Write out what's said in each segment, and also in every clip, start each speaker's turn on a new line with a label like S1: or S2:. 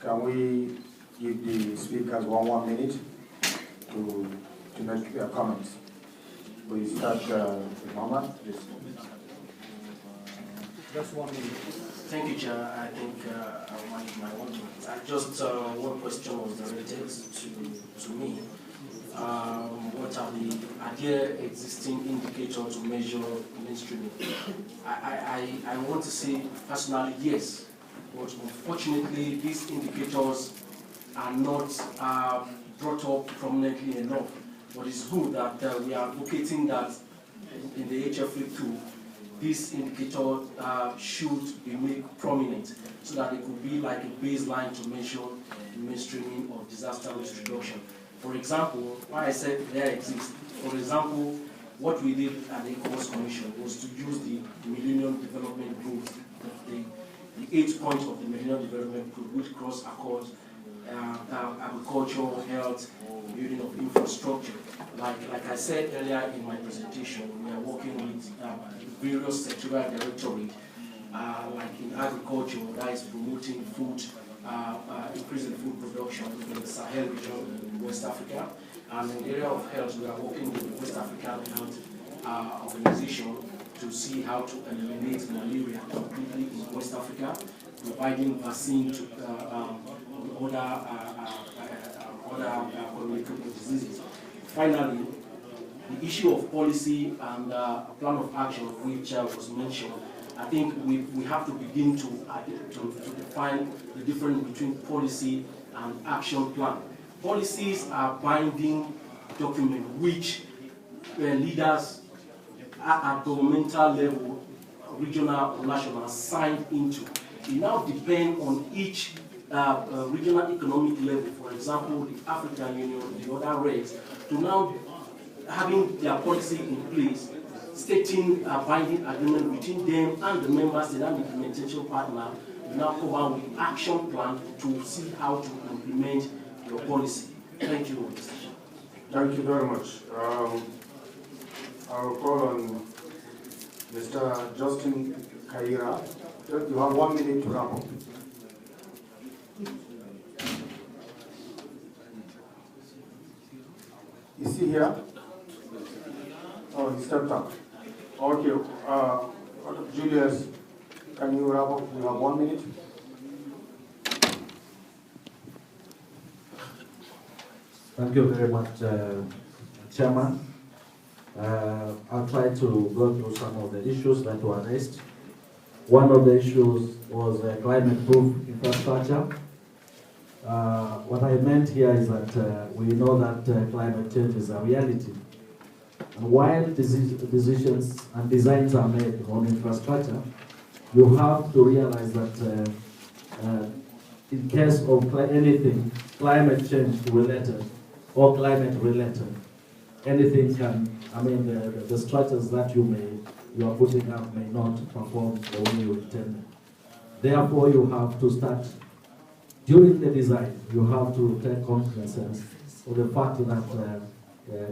S1: Can we give the speakers one minute to make their comments? We start with Mama.
S2: Just 1 minute. Thank you, Chair. I think I'll manage my 1 minute. Just one question was directed to me. What are there existing indicators to measure mainstreaming? I want to say personally yes, but unfortunately these indicators are not brought up prominently enough. But it's good that we are advocating that in the AFRP2, this indicator should be made prominent so that it could be like a baseline to measure mainstreaming or disaster risk reduction. For example, why I said there exists, for example, what we did at the ECOWAS Commission was to use the Millennium Development Goals, the 8 points of the Millennium Development Goals, which cross across agriculture, health, building of infrastructure. Like I said earlier in my presentation, we are working with various sectoral directorates, like in agriculture, that is promoting food, increasing food production in the Sahel region in West Africa. And in the area of health, we are working with the West African Health Organization to see how to eliminate malaria completely in West Africa, providing vaccine to other communicable diseases. Finally, the issue of policy and a plan of action, which was mentioned, I think we have to begin to define the difference between policy and action plan. Policies are binding documents which leaders at governmental level, regional or national, signed into. It now depends on each regional economic level, for example, the African Union, the other rates, to now having their policy in place, stating a binding agreement between them and the members and the implementation partner, will now come out with action plan to see how to implement your policy. Thank you, Mr. Chair.
S1: Thank you very much. I'll call on Mr. Justin Kaira. You have 1 minute to wrap up. Is he here? Oh, he stepped up. Okay. Julius, can you wrap up? You have 1 minute.
S3: Thank you very much, Chairman. I'll try to go through some of the issues that were raised. One of the issues was climate-proof infrastructure. What I meant here is that we know that climate change is a reality. And while decisions and designs are made on infrastructure, you have to realize that in case of anything climate change related or climate related, anything can, the structures that you are putting up may not perform the way you intended. Therefore, you have to start, during the design, you have to take cognizance of the fact that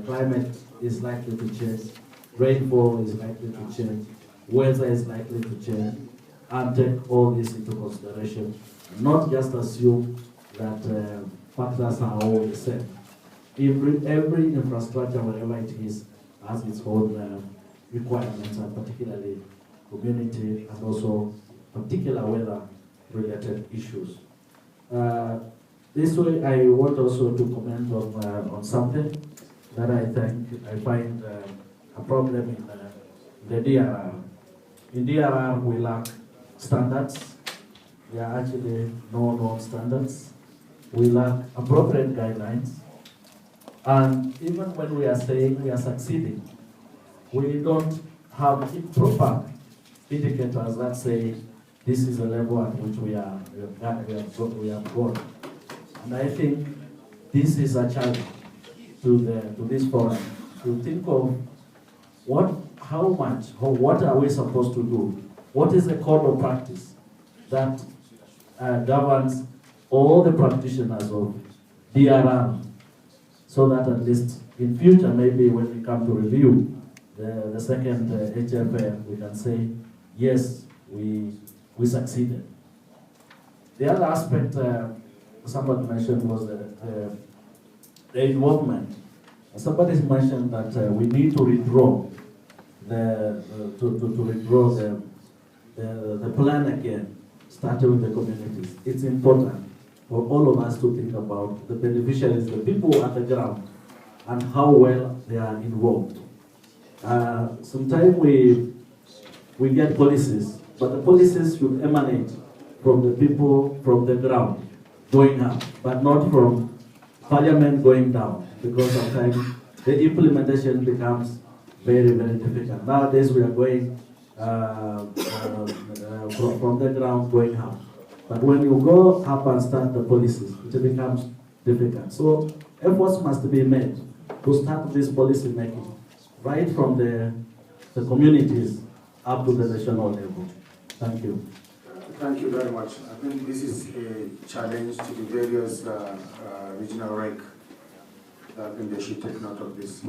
S3: climate is likely to change, rainfall is likely to change, weather is likely to change, and take all this into consideration. Not just assume that factors are all the same. Every infrastructure, wherever it is, has its own requirements, and particularly community and also particular weather-related issues. This way, I want also to comment on something that I find a problem in the DRR. In DRR, we lack standards. There are actually no known standards. We lack appropriate guidelines. And even when we are saying we are succeeding, we don't have proper indicators that say this is the level at which we have gone. And I think this is a challenge to this forum to think of how much, or what are we supposed to do? What is the code of practice that governs all the practitioners of DRR, so that at least in future, maybe when we come to review the second HFM, we can say, yes, we succeeded. The other aspect somebody mentioned was the involvement. Somebody mentioned that we need to redraw the plan again, starting with the communities. It's important for all of us to think about the beneficiaries, the people at the ground, and how well they are involved. Sometimes we get policies, but the policies should emanate from the people from the ground going up, but not from parliament going down, because sometimes the implementation becomes very, very difficult. Nowadays we are going from the ground going up. But when you go up and start the policies, it becomes difficult. So efforts must be made to start this policy making, right from the communities up to the national level. Thank you.
S1: Thank you very much. I think this is a challenge to the various regional rank. I think they should take note of this.